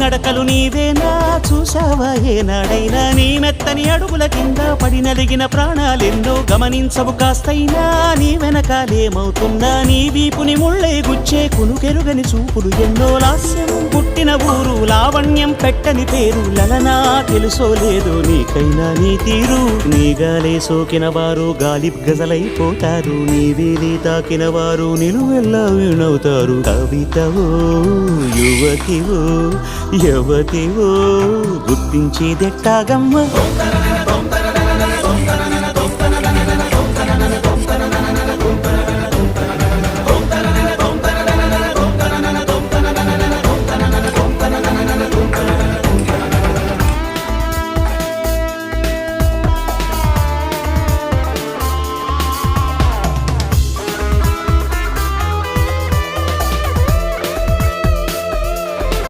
నడకలు నీవేనా చూసావా ఏనాడైనా నీ మెత్తని అడుగుల కింద పడి నలిగిన ప్రాణాలెన్నో గమనించవు కాస్తైనా నీ వెనకాలేమవుతున్నా నీ వీపుని ముళ్ళే గుచ్చే కునుకెరుగని చూపులు ఎన్నో లాస్యం పుట్టిన ఊరు లావణ్యం పెట్టని పేరు లలనా తెలుసో లేదో నీకైనా నీ తీరు నీ గాలే సోకిన వారు గాలి గజలైపోతారు నీ వేలి తాకిన వారు నిలువెల్లా వినవుతారు కవితవో యువతివో యవతివో గుర్తించేదెట్టాగమ్మ